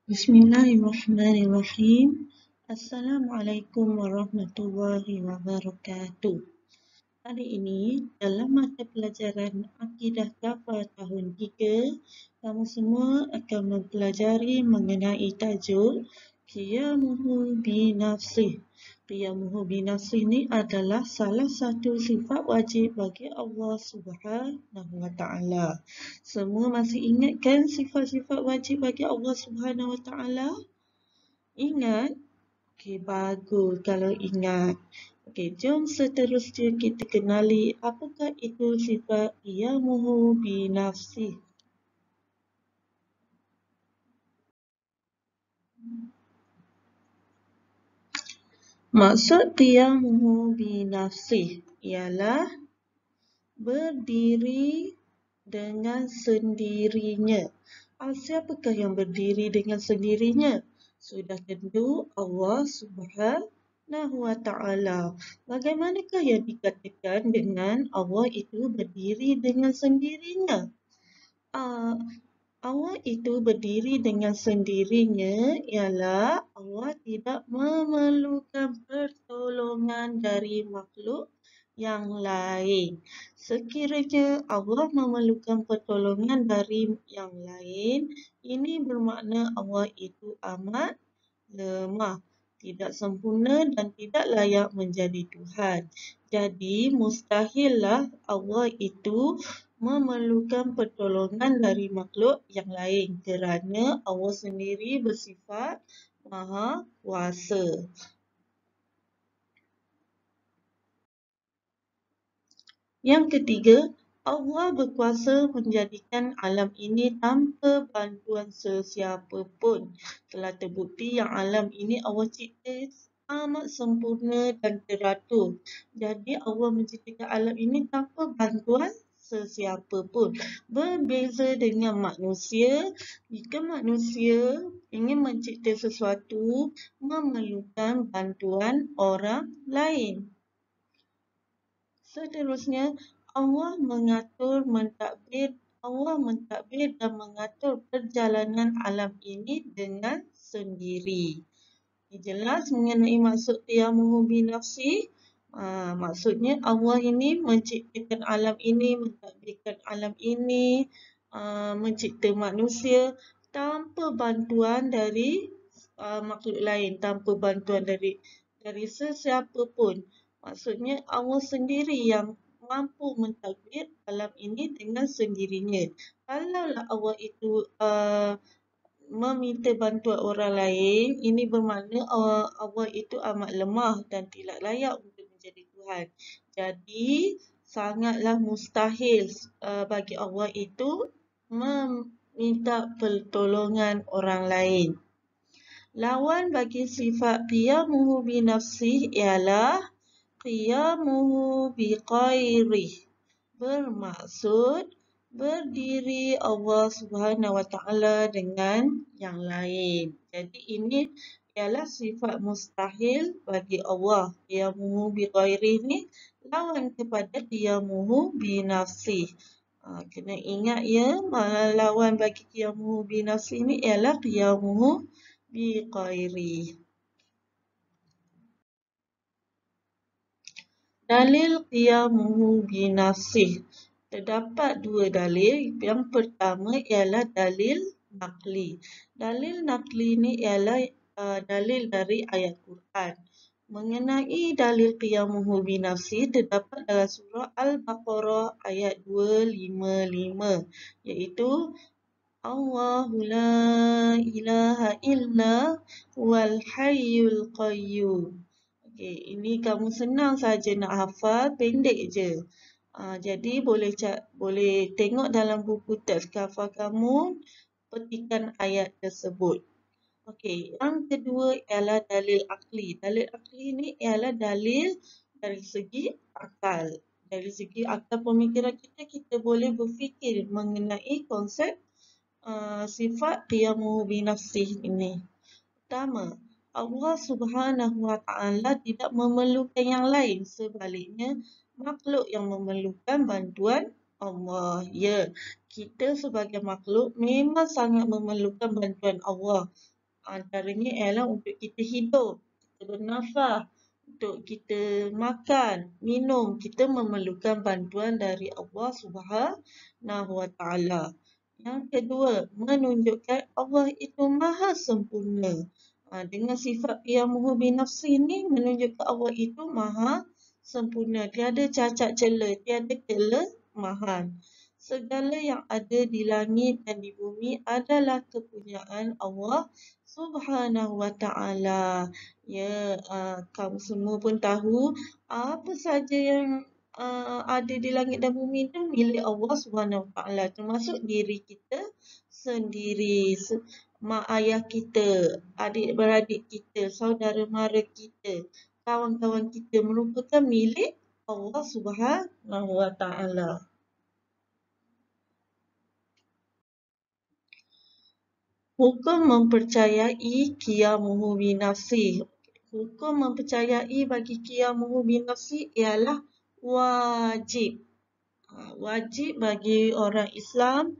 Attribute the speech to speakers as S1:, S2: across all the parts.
S1: Bismillahirrahmanirrahim. Assalamualaikum warahmatullahi wabarakatuh. Hari ini dalam mata pelajaran Akidah Kafar tahun 3, kamu semua akan mempelajari mengenai tajuk Qiyamuhu binafsih. Qiyamuhu binafsih ini adalah salah satu sifat wajib bagi Allah Subhanahu wa taala. Semua masih ingat kan sifat-sifat wajib bagi Allah Subhanahu wa taala? Ingat? Okey, bagus kalau ingat. Okey, jom seterusnya kita kenali apakah itu sifat qiyamuhu binafsi. Maksud qiyamuhu binafsi ialah berdiri dengan sendirinya. Siapakah yang berdiri dengan sendirinya? Sudah tentu Allah Subhanahu wa taala. Bagaimanakah yang dikatakan dengan Allah itu berdiri dengan sendirinya? Ah, Allah itu berdiri dengan sendirinya ialah Allah tidak memerlukan pertolongan dari makhluk yang lain. Sekiranya Allah memerlukan pertolongan dari yang lain, ini bermakna Allah itu amat lemah, tidak sempurna dan tidak layak menjadi Tuhan. Jadi mustahillah Allah itu memerlukan pertolongan dari makhluk yang lain kerana Allah sendiri bersifat Maha Kuasa. Yang ketiga, Allah berkuasa menjadikan alam ini tanpa bantuan sesiapa pun. Telah terbukti yang alam ini Allah cipta amat sempurna dan teratur. Jadi Allah menciptakan alam ini tanpa bantuan sesiapa pun. Berbeza dengan manusia, jika manusia ingin mencipta sesuatu memerlukan bantuan orang lain. Seterusnya, Allah mentadbir dan mengatur perjalanan alam ini dengan sendiri. Ini jelas mengenai maksud qiyamuhu binafsi. Maksudnya Allah ini menciptakan alam ini, mentadbirkan alam ini, mencipta manusia tanpa bantuan dari makhluk lain, tanpa bantuan dari sesiapa pun. Maksudnya Allah sendiri yang mampu mentadbir alam ini dengan sendirinya. Kalaulah Allah itu meminta bantuan orang lain, ini bermakna Allah itu amat lemah dan tidak layak untuk menjadi Tuhan. Jadi sangatlah mustahil bagi Allah itu meminta pertolongan orang lain. Lawan bagi sifat qiyamuhu binafsih ialah qiyamuhu biqairih. Bermaksud berdiri Allah Subhanahu wa taala dengan yang lain. Jadi ini ialah sifat mustahil bagi Allah. Qiyamuhu biqairih ni lawan kepada qiyamuhu binafsih. Kena ingat ya, lawan bagi qiyamuhu binafsih ni ialah qiyamuhu biqairih. Dalil qiyamuhu binafsih. Terdapat dua dalil. Yang pertama ialah dalil naqli. Dalil naqli ini ialah dalil dari ayat Quran. Mengenai dalil qiyamuhu binafsih terdapat dalam surah Al-Baqarah ayat 255, iaitu Allahu la ilaha illa huwal hayyul qayyum. Okey, ini kamu senang saja nak hafal, pendek je. Jadi boleh tengok dalam buku teks hafal kamu, petikan ayat tersebut. Okey, yang kedua ialah dalil akli. Dalil akli ini ialah dalil dari segi akal. Dari segi akal pemikiran kita, kita boleh berfikir mengenai konsep sifat qiyamuhu binafsih ini. Pertama, Allah Subhanahu wa taala tidak memerlukan yang lain, sebaliknya makhluk yang memerlukan bantuan Allah. Ya, kita sebagai makhluk memang sangat memerlukan bantuan Allah. Antaranya ialah untuk kita hidup, kita bernafas, untuk kita makan, minum, kita memerlukan bantuan dari Allah Subhanahu Wa Taala. Yang kedua, menunjukkan Allah itu maha sempurna. Dengan sifat qiyamuhu binafsi ni menunjukkan Allah itu maha sempurna. Tiada cacat cela, tiada kelemahan. Segala yang ada di langit dan di bumi adalah kepunyaan Allah Subhanahu Wa Taala. Ya, kamu semua pun tahu apa saja yang ada di langit dan bumi itu milik Allah Subhanahu Wa Taala, termasuk diri kita sendiri, mak ayah kita, adik-beradik kita, saudara mara kita, kawan-kawan kita merupakan milik Allah Subhanahu Wa Taala. Hukum mempercayai qiyamuhu binafsih. Hukum mempercayai bagi qiyamuhu binafsih ialah wajib. Wajib bagi orang Islam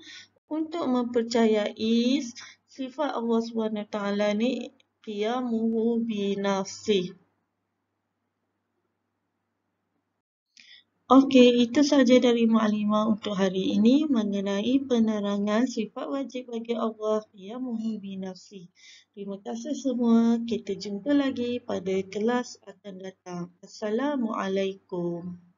S1: untuk mempercayai sifat Allah SWT ni qiyamuhu binafsih. Okey, itu saja dari Mukadimah untuk hari ini mengenai penerangan sifat wajib bagi Allah qiyamuhu binafsih. Terima kasih semua. Kita jumpa lagi pada kelas akan datang. Assalamualaikum.